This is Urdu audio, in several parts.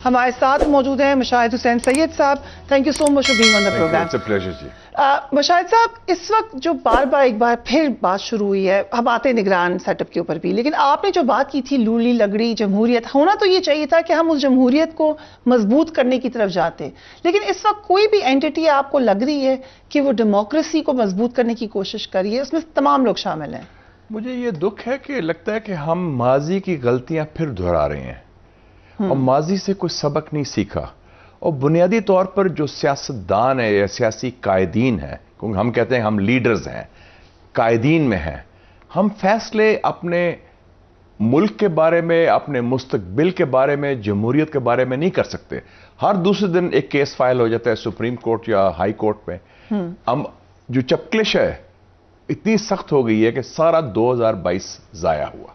ہمارے ساتھ موجود ہیں Mushahid Hussain Syed sahab. Thank you so much for being on the program. Mushahid sahab, اس وقت جو بار بار ایک بار پھر بات شروع ہوئی ہے, ہم آتے نگران سیٹ اپ کے اوپر بھی, لیکن آپ نے جو بات کی تھی لولی لگڑی جمہوریت, ہونا تو یہ چاہیے تھا کہ ہم اس جمہوریت کو مضبوط کرنے کی طرف جاتے, لیکن اس وقت کوئی بھی اینٹی آپ کو لگ رہی ہے کہ وہ ڈیموکریسی کو مضبوط کرنے کی کوشش کر رہی ہے, اس میں تمام لوگ شامل ہیں؟ مجھے یہ دکھ ہے کہ لگتا ہے کہ ہم ماضی کی غلطیاں پھر دہرا رہے ہیں اور ماضی سے کوئی سبق نہیں سیکھا. اور بنیادی طور پر جو سیاستدان ہے یا سیاسی قائدین ہیں, کیونکہ ہم کہتے ہیں ہم لیڈرز ہیں, قائدین میں ہیں, ہم فیصلے اپنے ملک کے بارے میں, اپنے مستقبل کے بارے میں, جمہوریت کے بارے میں نہیں کر سکتے. ہر دوسرے دن ایک کیس فائل ہو جاتا ہے سپریم کورٹ یا ہائی کورٹ میں. ہم جو چپکلش ہے اتنی سخت ہو گئی ہے کہ سارا 2022 ضائع ہوا.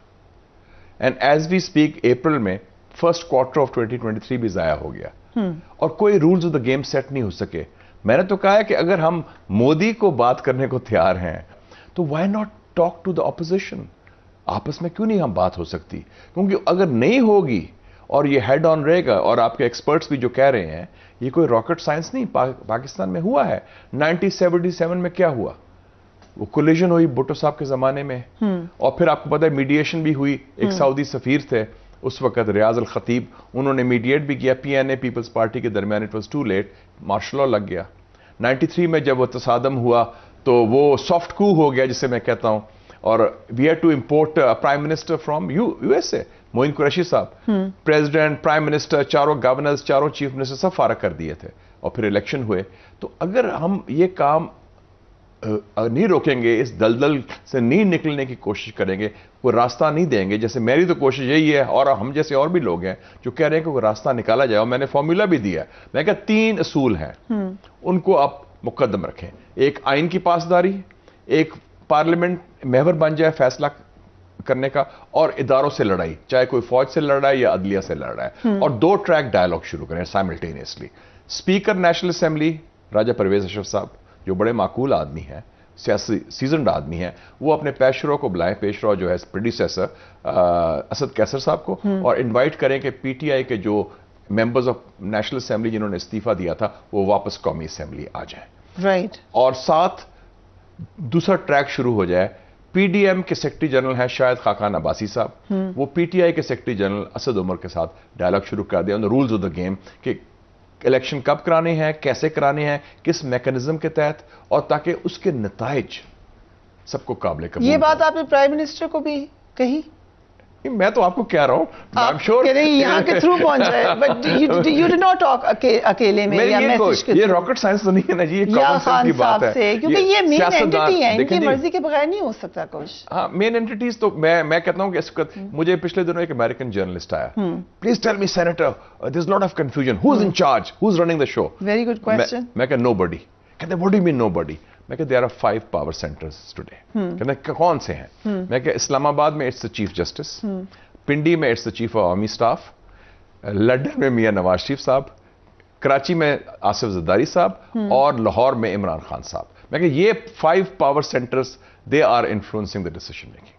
And as we speak April میں فرسٹ کوارٹر آف 2023 بھی ضائع ہو گیا اور کوئی rules of the game set نہیں ہو سکے. میں نے تو کہا ہے کہ اگر ہم مودی کو بات کرنے کو تیار ہیں تو why not talk to the opposition. آپس میں کیوں نہیں ہم بات ہو سکتی, کیونکہ اگر نہیں ہوگی اور یہ ہیڈ آن رہے گا, اور آپ کے ایکسپرٹس بھی جو کہہ رہے ہیں یہ کوئی راکٹ سائنس نہیں, پاکستان میں ہوا ہے. 1977 میں کیا ہوا, وہ کولیجن ہوئی بھٹو صاحب کے زمانے میں, اور پھر آپ کو پتا ہے میڈیشن بھی ہوئی. ایک سعودی سفیر تھے اس وقت ریاض الخطیب, انہوں نے میڈیٹ بھی کیا PNA پیپلز پارٹی کے درمیان. It was too late, martial law لگ گیا. 93 میں جب وہ تصادم ہوا تو وہ سافٹ کو ہو گیا جسے میں کہتا ہوں, اور we had to import prime minister from USA, Moeen Qureshi صاحب. پریزیڈنٹ, پرائم منسٹر, چاروں گورنرز, چاروں چیف منسٹر سب فارغ کر دیے تھے, اور پھر الیکشن ہوئے. تو اگر ہم یہ کام نہیں روکیں گے, اس دلدل سے نہیں نکلنے کی کوشش کریں گے, کوئی راستہ نہیں دیں گے, جیسے میری تو کوشش یہی ہے, اور ہم جیسے اور بھی لوگ ہیں جو کہہ رہے ہیں کہ کوئی راستہ نکالا جائے, اور میں نے فارمولا بھی دیا. میں کہا 3 اصول ہیں, ان کو آپ مقدم رکھیں. ایک آئین کی پاسداری, ایک پارلیمنٹ محور بن جائے فیصلہ کرنے کا, اور اداروں سے لڑائی, چاہے کوئی فوج سے لڑ رہا ہے یا عدلیہ سے لڑ رہا ہے, اور 2 ٹریک ڈائلاگ شروع کریں سائملٹینیسلی. اسپیکر نیشنل اسمبلی راجہ پرویز اشرف صاحب جو بڑے معقول آدمی ہیں, سیاسی سیزنڈ آدمی ہیں, وہ اپنے پیشرو کو بلائیں, پیشرو جو ہے پریڈیسیسر اسد کیسر صاحب کو, اور انوائٹ کریں کہ PTI کے جو ممبرز آف نیشنل اسمبلی جنہوں نے استعفیٰ دیا تھا وہ واپس قومی اسمبلی آ جائیں. رائٹ. اور ساتھ دوسرا ٹریک شروع ہو جائے. PDM کے سیکرٹری جنرل ہیں شاید خاقان عباسی صاحب, وہ PTI کے سیکرٹری جنرل اسد عمر کے ساتھ ڈائلاگ شروع کر دیں آن دا رولز آف دا گیم, کہ الیکشن کب کرانے ہیں, کیسے کرانے ہیں, کس میکنزم کے تحت, اور تاکہ اس کے نتائج سب کو قابل قبول. یہ بات آپ نے پرائم منسٹر کو بھی کہی؟ میں تو آپ کو کہہ رہا ہوں, I'm sure یہاں کے تھرو پہنچ جائے, but you did not talk اکیلے میں یا میسج کے یہ راکٹ سائنس تو نہیں ہے نا جی, یہ کامن سینس کی بات ہے, کیونکہ یہ مین اینٹی ہے, ان کی مرضی کے بغیر نہیں ہو سکتا کچھ. ہاں, مین اینٹیز تو میں کہتا ہوں کہ اس وقت مجھے پچھلے دنوں ایک امریکن جرنلسٹ آیا, please tell me senator there is lot of confusion, who is in charge, who is running the show. Very good question. میں کہ نو بڈی. کہتے what do you mean nobody? میں کہ there are 5 power centres today. کہتے کون سے ہیں؟ میں کہ اسلام آباد میں it's the chief justice, Pindi میں it's the chief of army staff, London میں میاں نواز شریف صاحب, کراچی میں آصف زرداری صاحب, اور لاہور میں عمران خان صاحب. میں کہ یہ 5 power centers they are influencing the decision making.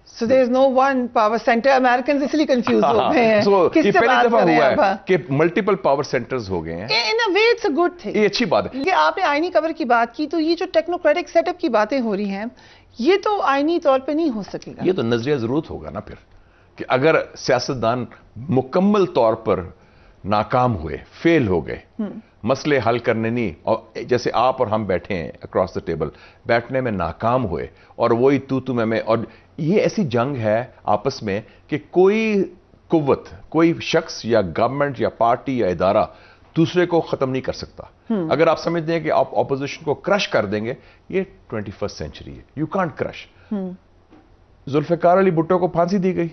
So there is no one power center. Americans اس لیے کنفیوز ہو گئے ہیں. کس سے بات کر رہے ہیں کہ ملٹیپل پاور سینٹرز ہو گئے ہیں. In a way it's a good thing. یہ اچھی بات ہے. یہ آپ نے آئینی کور کی بات کی, تو یہ جو ٹیکنوکریٹک سیٹ اپ کی باتیں ہو رہی ہیں, یہ تو آئینی طور پہ نہیں ہو سکے گا. یہ تو نظریہ ضرورت ہوگا نا پھر, کہ اگر سیاستدان مکمل طور پر ناکام ہوئے, فیل ہو گئے, مسئلے حل کرنے نہیں, اور جیسے آپ اور ہم بیٹھے ہیں اکراس دا ٹیبل, بیٹھنے میں ناکام ہوئے, اور وہی تو میں, اور یہ ایسی جنگ ہے آپس میں کہ کوئی قوت, کوئی شخص یا گورنمنٹ یا پارٹی یا ادارہ دوسرے کو ختم نہیں کر سکتا. اگر آپ سمجھتے ہیں کہ آپ اپوزیشن کو کرش کر دیں گے, یہ 21st سینچری ہے, یو کانٹ کرش. ذوالفقار علی بھٹو کو پھانسی دی گئی,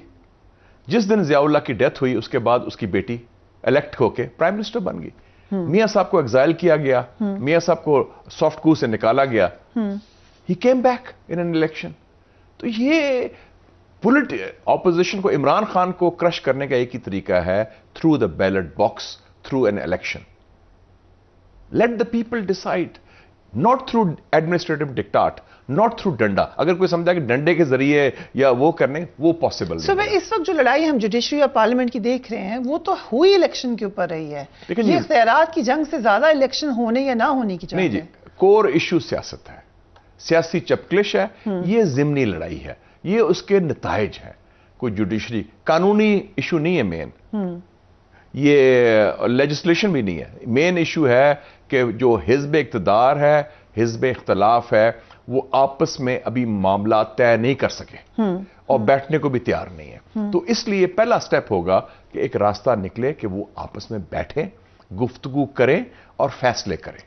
جس دن ضیاء اللہ کی ڈیتھ ہوئی اس کے بعد اس کی بیٹی الیکٹ ہو کے پرائم منسٹر بن گئی. میاں صاحب کو ایگزائل کیا گیا, میاں صاحب کو سافٹ کو سے نکالا گیا, he came back in an election. تو یہ اپوزیشن کو, عمران خان کو کرش کرنے کا ایک ہی طریقہ ہے, through the ballot box, through an election. Let the people decide, not through administrative diktat, not through ڈنڈا. اگر کوئی سمجھا کہ ڈنڈے کے ذریعے یا وہ کرنے, وہ پاسبل نہیں. صبح اس وقت جو لڑائی ہم جوڈیشری اور پارلیمنٹ کی دیکھ رہے ہیں وہ تو ہوئی الیکشن کے اوپر رہی ہے. یہ اختیارات کی جنگ سے زیادہ الیکشن ہونے یا نہ ہونے کی جنگ ہے. نہیں جی, کور ایشو سیاست ہے, سیاسی چپکلش ہے, یہ ضمنی لڑائی ہے, یہ اس کے نتائج ہیں. کوئی جوڈیشری قانونی ایشو نہیں ہے مین, یہ لیجسلیشن بھی نہیں ہے. مین ایشو ہے کہ جو حزب اقتدار ہے, حزب اختلاف ہے, وہ آپس میں ابھی معاملات طے نہیں کر سکے اور بیٹھنے کو بھی تیار نہیں ہے. تو اس لیے پہلا سٹیپ ہوگا کہ ایک راستہ نکلے کہ وہ آپس میں بیٹھیں, گفتگو کریں اور فیصلے کریں.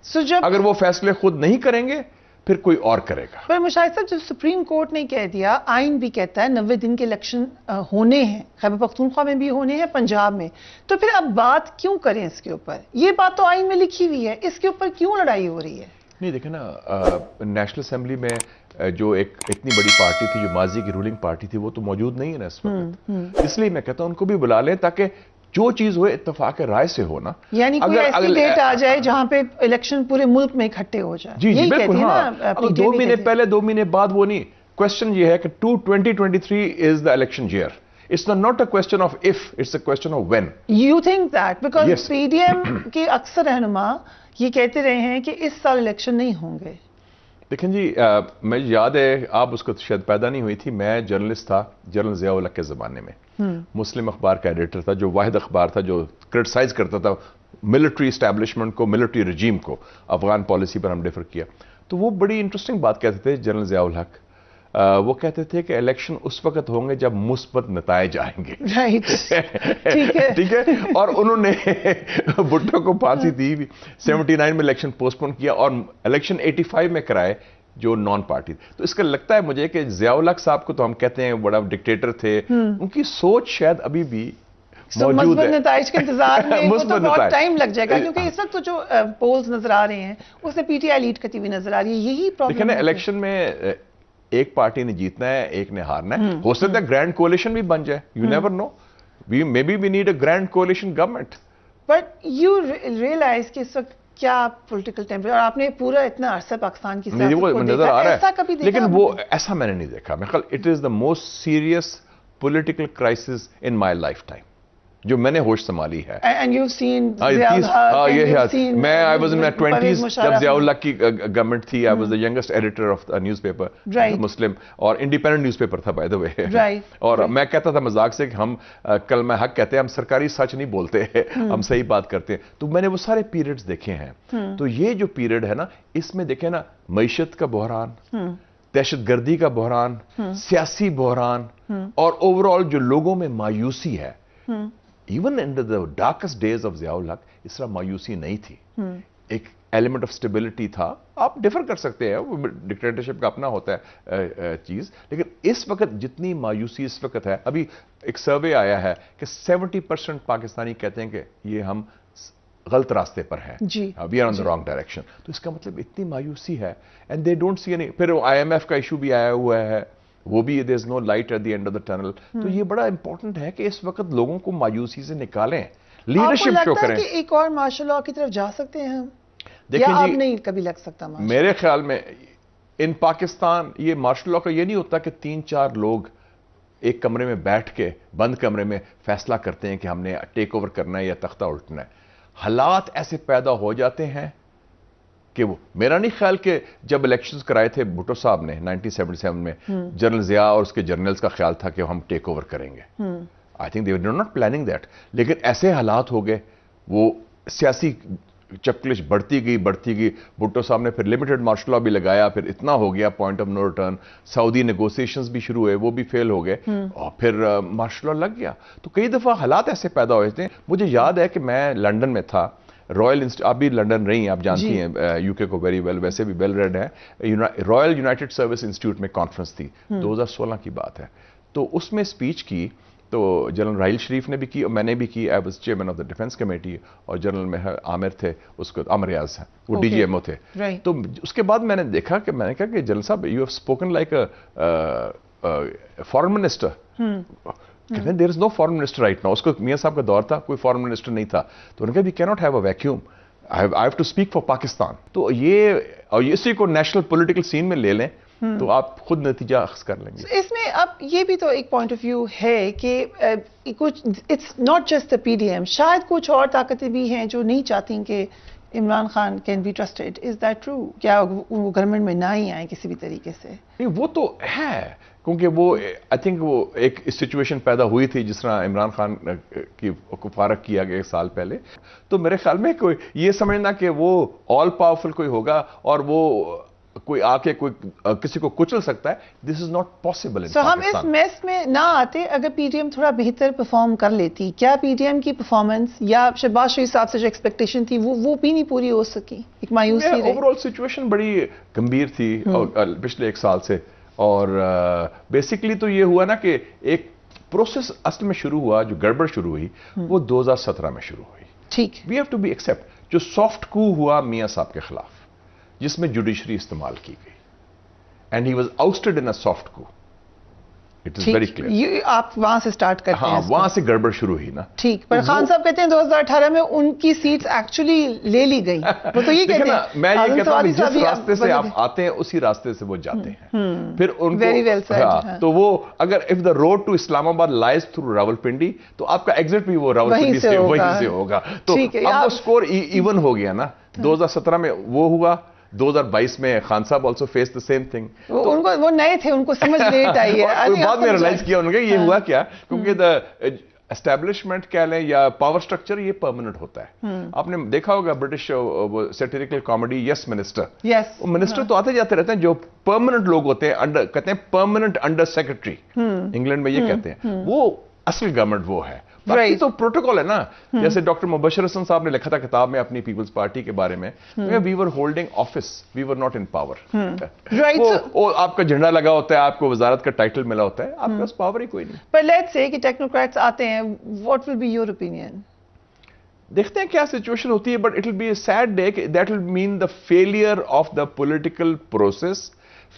اگر وہ فیصلے خود نہیں کریں گے پھر کوئی اور کرے گا. پر مشاہد صاحب, جب سپریم کورٹ نے کہہ دیا, آئین بھی کہتا ہے 90 دن کے الیکشن ہونے ہیں, خیبر پختونخوا میں بھی ہونے ہیں, پنجاب میں, تو پھر اب بات کیوں کریں اس کے اوپر؟ یہ بات تو آئین میں لکھی ہوئی ہے, اس کے اوپر کیوں لڑائی ہو رہی ہے؟ نہیں دیکھیں نا, نیشنل اسمبلی میں جو ایک اتنی بڑی پارٹی تھی جو ماضی کی رولنگ پارٹی تھی, وہ تو موجود نہیں ہے نا اس وقت. اس لیے میں کہتا ہوں ان کو بھی بلا لیں تاکہ جو چیز ہوئے اتفاق رائے سے ہونا. یعنی کوئی ایسی ڈیٹ آ جائے جہاں پہ الیکشن پورے ملک میں اکٹھے ہو جائے. جی جی بالکل. ہاں, 2 مہینے پہلے 2 مہینے بعد وہ نہیں. کوشچن یہ ہے کہ 2023 is the election year. It's not a question of if, it's a question of when. You think that because P D M کے اکثر رہنما یہ کہتے رہے ہیں کہ اس سال الیکشن نہیں ہوں گے. دیکھیں جی, مجھے یاد ہے, آپ اس کو شاید پیدا نہیں ہوئی تھی, میں جرنلسٹ تھا جنرل ضیاء الحق کے زمانے میں. مسلم اخبار کا ایڈیٹر تھا, جو واحد اخبار تھا جو کرٹیسائز کرتا تھا ملٹری اسٹیبلشمنٹ کو, ملٹری رجیم کو. افغان پالیسی پر ہم ڈیفر کیا. تو وہ بڑی انٹرسٹنگ بات کہتے تھے جنرل ضیاء الحق. وہ کہتے تھے کہ الیکشن اس وقت ہوں گے جب مثبت نتائج آئیں گے. ٹھیک ہے. اور انہوں نے بھٹو کو پھانسی دی, 79 میں الیکشن پوسٹ پون کیا اور الیکشن 85 میں کرائے جو نان پارٹی. تو اس کا لگتا ہے مجھے کہ ضیاء الحق صاحب کو تو ہم کہتے ہیں بڑا ڈکٹیٹر تھے, ان کی سوچ شاید ابھی بھی موجود ہے. مثبت نتائج کے انتظار میں وہ تو بہت ٹائم لگ جائے گا, کیونکہ اس وقت تو جو پولز نظر آ رہے ہیں اس میں پی ٹی آئی لیڈ کرتی ہوئی نظر آ رہی ہے. یہی پرابلم ہے. الیکشن میں ایک پارٹی نے جیتنا ہے, ایک نے ہارنا ہے. ہو سکتا ہے گرینڈ کولیشن بھی بن جائے, you never know. Maybe we need a grand coalition government. But you realize کہ اس وقت کیا پولیٹیکل ٹیمپریچر, اور آپ نے پورا اتنا عرصہ پاکستان کی سیاست کو نظر آ رہا ہے, لیکن وہ ایسا میں نے نہیں دیکھا. میں خیال it is the most serious political crisis in my life time جو میں نے ہوش سنبھالی ہے. And you've seen میں I was in my 20s جب ضیاء الحق کی گورنمنٹ تھی. I was the youngest editor of a newspaper, مسلم, اور انڈیپینڈنٹ نیوز پیپر تھا by the way. اور میں کہتا تھا مذاق سے کہ ہم کلمہ حق کہتے ہیں, ہم سرکاری سچ نہیں بولتے, ہم صحیح بات کرتے ہیں. تو میں نے وہ سارے پیریڈز دیکھے ہیں. تو یہ جو پیریڈ ہے نا, اس میں دیکھیں نا, معیشت کا بحران, دہشت گردی کا بحران, سیاسی بحران, اور اوور آل جو لوگوں میں مایوسی ہے. Even in the darkest days of Zia ul-Haq اس طرح مایوسی نہیں تھی. ایک ایلیمنٹ آف اسٹیبلٹی تھا. آپ ڈیفر کر سکتے ہیں, ڈکٹیٹرشپ کا اپنا ہوتا ہے چیز, لیکن اس وقت جتنی مایوسی اس وقت ہے, ابھی ایک سروے آیا ہے کہ 70% پاکستانی کہتے ہیں کہ یہ ہم غلط راستے پر ہیں, we are on the wrong direction. تو اس کا مطلب اتنی مایوسی ہے, and they don't see any. پھر IMF کا ایشو بھی آیا ہوا ہے, وہ بھی there is no light at the end of the tunnel. تو یہ بڑا امپورٹنٹ ہے کہ اس وقت لوگوں کو مایوسی سے نکالیں, لیڈرشپ شو کریں. آپ کو لگتا ہے کہ ایک اور مارشل لاء کی طرف جا سکتے ہیں ہم, یا اب نہیں کبھی لگ سکتا؟ میرے خیال میں ان پاکستان یہ مارشل لاء کا یہ نہیں ہوتا کہ 3-4 لوگ ایک کمرے میں بیٹھ کے, بند کمرے میں فیصلہ کرتے ہیں کہ ہم نے ٹیک اوور کرنا ہے یا تختہ الٹنا ہے. حالات ایسے پیدا ہو جاتے ہیں کہ وہ, میرا نہیں خیال کہ جب الیکشنز کرائے تھے بھٹو صاحب نے 1977 میں, جنرل ضیاء اور اس کے جرنلز کا خیال تھا کہ ہم ٹیک اوور کریں گے. I think they were not planning that. لیکن ایسے حالات ہو گئے, وہ سیاسی چپکلش بڑھتی گئی. بھٹو صاحب نے پھر لمیٹڈ مارشل لاء بھی لگایا, پھر اتنا ہو گیا point of no return. Saudi negotiations بھی شروع ہوئے, وہ بھی فیل ہو گئے, اور پھر مارشل لاء لگ گیا. تو کئی دفعہ حالات ایسے پیدا ہوئے تھے. مجھے یاد ہے کہ میں لنڈن میں تھا, رائل آپ بھی لنڈن رہی ہیں, آپ جانتی ہیں یو کے کو ویری ویل, ویسے بھی ویل ریڈ ہے. رائل یونائٹڈ سروس انسٹیٹیوٹ میں کانفرنس تھی, 2016 کی بات ہے. تو اس میں اسپیچ کی تو جنرل راحیل شریف نے بھی کی اور میں نے بھی کی. I was chairman of the defence committee, اور جنرل عامر تھے, اس کو عامر ریاض ہیں, وہ ڈی جی ایم او تھے. تو اس کے بعد میں نے دیکھا کہ جنرل صاحب you have spoken like a foreign minister. کہتے ہیں دیر از نو فارن منسٹر رائٹ ناؤ. اس کو میاں صاحب کا دور تھا, کوئی فارن منسٹر نہیں تھا. تو انہوں نے کہا we can't have a vacuum, I have to speak for Pakistan. تو یہ, اور اسی کو نیشنل پولیٹیکل سین میں لے لیں تو آپ خود نتیجہ اخذ کر لیں گے. اس میں اب یہ بھی تو ایک پوائنٹ آف ویو ہے کہ کچھ it's not just the P D M, شاید کچھ اور طاقتیں بھی ہیں جو نہیں چاہتی کہ Imran Khan can be trusted. Is that true? کیا وہ گورنمنٹ میں نہ ہی آئیں کسی بھی طریقے سے؟ نہیں, وہ تو ہے, کیونکہ وہ آئی تھنک وہ ایک سچویشن پیدا ہوئی تھی جس طرح عمران خان کو فارغ کیا گیا 1 سال پہلے. تو میرے خیال میں کوئی یہ سمجھنا کہ وہ آل پاورفل کوئی ہوگا اور وہ کوئی آ کے کوئی کسی کو کچل سکتا ہے, دس از ناٹ پاسبل. سو ہم اس میس میں نہ آتے اگر پی ٹی ایم تھوڑا بہتر پرفارم کر لیتی. کیا پی ٹی ایم کی پرفارمنس یا شہباز شریف صاحب سے جو ایکسپیکٹیشن تھی وہ بھی نہیں پوری ہو سکی؟ ایک مایوسی رہی. اوور آل سچویشن بڑی گمبھیر تھی پچھلے 1 سال سے, اور بیسکلی تو یہ ہوا نا کہ ایک پروسیس اصل میں شروع ہوا, جو گڑبڑ شروع ہوئی وہ 2017 میں شروع ہوئی. ٹھیک, we have to be accept جو سافٹ کو ہوا میاں صاحب کے خلاف, جس میں جوڈیشری استعمال کی گئی, and he was ousted in a soft coup. It is very clear. آپ وہاں سے سٹارٹ کرتے ہیں. ہاں, وہاں سے گڑبڑ شروع ہوئی نا. ٹھیک, پر خان صاحب کہتے ہیں 2018 میں ان کی سیٹس ایکچولی لے لی گئی. وہ تو یہ کہتے ہیں, میں یہ کہتا ہوں جس راستے سے آپ آتے ہیں اسی راستے سے وہ جاتے ہیں. پھر ان کو تو وہ اگر اف دا روڈ ٹو اسلام آباد لائز تھرو راولپنڈی, تو آپ کا ایگزٹ بھی وہ راولپنڈی سے وہیں سے ہوگا. تو اب وہ سکور ایون ہو گیا نا. 2017 میں وہ ہوا, 2022 میں خان صاحب also face the same thing. وہ نئے تھے, ان کو سمجھ لیٹ آئی ہے. بعد میں ریلائز کیا انہوں نے یہ ہوا کیا, کیونکہ دا اسٹیبلشمنٹ کہہ لیں یا پاور سٹرکچر یہ پرماننٹ ہوتا ہے. آپ نے دیکھا ہوگا برٹش سیٹیریکل کامیڈی یس منسٹر, منسٹر تو آتے جاتے رہتے ہیں جو پرماننٹ لوگ ہوتے ہیں, کہتے ہیں پرماننٹ انڈر سیکرٹری, انگلینڈ میں یہ کہتے ہیں. وہ اصل گورنمنٹ وہ ہے. باقی تو پروٹوکول ہے نا. جیسے ڈاکٹر مبشر حسن صاحب نے لکھا تھا کتاب میں اپنی پیپلز پارٹی کے بارے میں, we were holding office, we were not in power. آپ کا جھنڈا لگا ہوتا ہے, آپ کو وزارت کا ٹائٹل ملا ہوتا ہے, آپ کے پاس پاور ہی کوئی نہیں. پر لیٹس سے کہ ٹیکنوکریٹس آتے ہیں, what will be your opinion? دیکھتے ہیں کیا سچویشن ہوتی ہے, but it will be a sad day. That will mean the failure of the political process,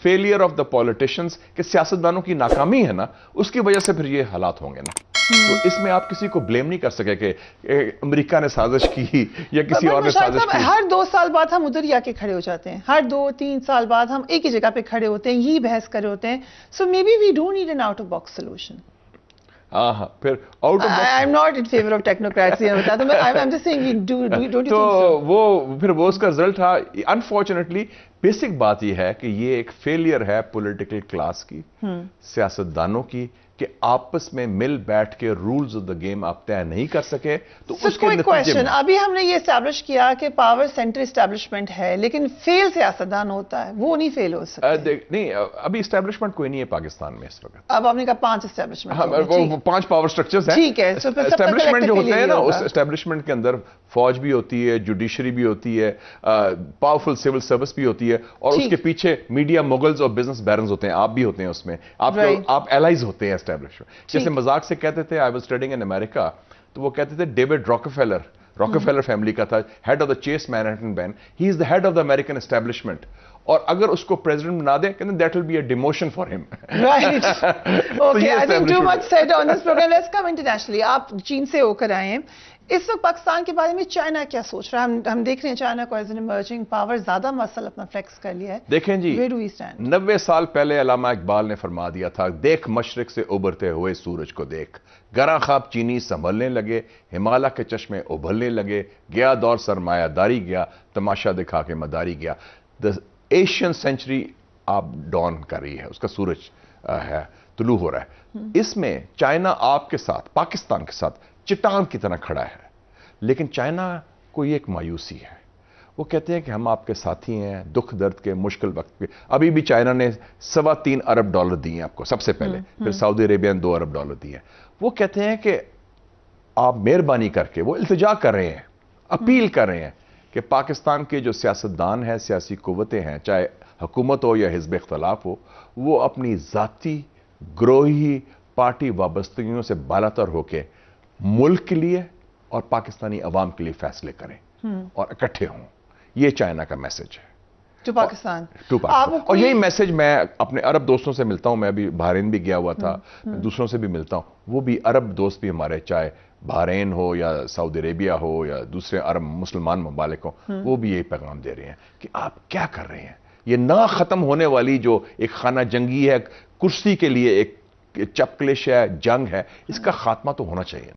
failure of the politicians, کہ سیاستدانوں کی ناکامی ہے نا, اس کی وجہ سے پھر یہ حالات ہوں گے نا. تو اس میں آپ کسی کو بلیم نہیں کر سکے کہ امریکہ نے سازش کی یا کسی اور نے سازش کی. ہر 2 سال بعد ہم ادھر ہی آ کے کھڑے ہو جاتے ہیں, ہر 2-3 سال بعد ہم ایک ہی جگہ پہ کھڑے ہوتے ہیں, یہی بحث کرے ہوتے ہیں. So maybe we don't need an out of box solution. ہاں, پھر out of I'm not in favour of technocrats, یہ بتا دوں, I'm just saying we do don't you think so. تو وہ پھر وہ اس کا رزلٹ تھا. انفارچونیٹلی بیسک بات یہ ہے کہ یہ ایک فیلئر ہے پولیٹیکل کلاس کی, سیاستدانوں کی, کہ آپس میں مل بیٹھ کے رولز آف دا گیم آپ طے نہیں کر سکے. تو اس کے نتیجے میں ابھی ہم نے یہ اسٹیبلش کیا کہ پاور سینٹر اسٹیبلشمنٹ ہے, لیکن فیل سیاستدان ہوتا ہے, وہ نہیں فیل ہو سکتا. نہیں, ابھی اسٹیبلشمنٹ کوئی نہیں ہے پاکستان میں اس وقت. اب آپ نے کہا 5 اسٹیبلشمنٹ, 5 پاور سٹرکچرز ہیں. ٹھیک ہے, اسٹیبلشمنٹ جو ہوتے ہیں نا, اس اسٹیبلشمنٹ کے اندر فوج بھی ہوتی ہے, جوڈیشری بھی ہوتی ہے, پاورفل سول سروس بھی ہوتی ہے, اور اس کے پیچھے میڈیا مغلز اور بزنس بیرنز ہوتے ہیں. آپ بھی ہوتے ہیں اس میں, آپ الائز ہوتے ہیں اسٹیبلشمنٹ. جیسے مذاق سے کہتے تھے, آئی واز اسٹڈینگ ان امریکہ, تو وہ کہتے تھے ڈیوڈ راکفیلر فیملی کا تھا, head of the Chase Manhattan bank, he is the head of the American establishment, اور اگر اس کو پریزیڈنٹ بنا دیں کہتے ہیں that will be a demotion for him. Right, okay, I think too much said on this program. Let's come internationally. آپ چین سے ہو کر آئے ہیں, اس وقت پاکستان کے بارے میں چائنا کیا سوچ رہا ہے؟ ہم دیکھ رہے ہیں چائنا کو ایز این ایمرجنگ پاور زیادہ مسل اپنا فلیکس کر لیا ہے. دیکھیں جی, 90 سال پہلے علامہ اقبال نے فرما دیا تھا, دیکھ مشرق سے ابھرتے ہوئے سورج کو دیکھ, گراں خواب چینی سنبھلنے لگے, ہمالیہ کے چشمے ابھرنے لگے, گیا دور سرمایہ داری گیا, تماشا دکھا کے مداری گیا. دا ایشین سینچری آپ ڈان کر رہی ہے, اس کا سورج ہے طلوع ہو رہا ہے. اس میں چائنا آپ کے ساتھ, پاکستان کے ساتھ چٹان کی طرح کھڑا ہے, لیکن چائنا کو یہ ایک مایوسی ہے. وہ کہتے ہیں کہ ہم آپ کے ساتھی ہیں دکھ درد کے, مشکل وقت کے. ابھی بھی چائنا نے $3.25 ارب دیے ہیں آپ کو سب سے پہلے, پھر سعودی عربیہ نے $2 ارب دیے ہیں. وہ کہتے ہیں کہ آپ مہربانی کر کے, وہ التجا کر رہے ہیں, اپیل کر رہے ہیں کہ پاکستان کے جو سیاستدان ہیں, سیاسی قوتیں ہیں, چاہے حکومت ہو یا حزب اختلاف ہو, وہ اپنی ذاتی گروہی پارٹی وابستگیوں سے بالاتر ہو کے ملک کے لیے اور پاکستانی عوام کے لیے فیصلے کریں اور اکٹھے ہوں. یہ چائنا کا میسج ہے ٹو پاکستان. اور یہی میسج میں اپنے عرب دوستوں سے ملتا ہوں. میں ابھی بحرین بھی گیا ہوا تھا, دوسروں سے بھی ملتا ہوں. وہ بھی عرب دوست بھی ہمارے, چاہے بحرین ہو یا سعودی عربیہ ہو یا دوسرے عرب مسلمان ممالک ہوں, وہ بھی یہی پیغام دے رہے ہیں کہ آپ کیا کر رہے ہیں, یہ نہ ختم ہونے والی جو ایک خانہ جنگی ہے، کرسی کے لیے ایک چپکلش ہے، جنگ ہے، اس کا خاتمہ تو ہونا چاہیے.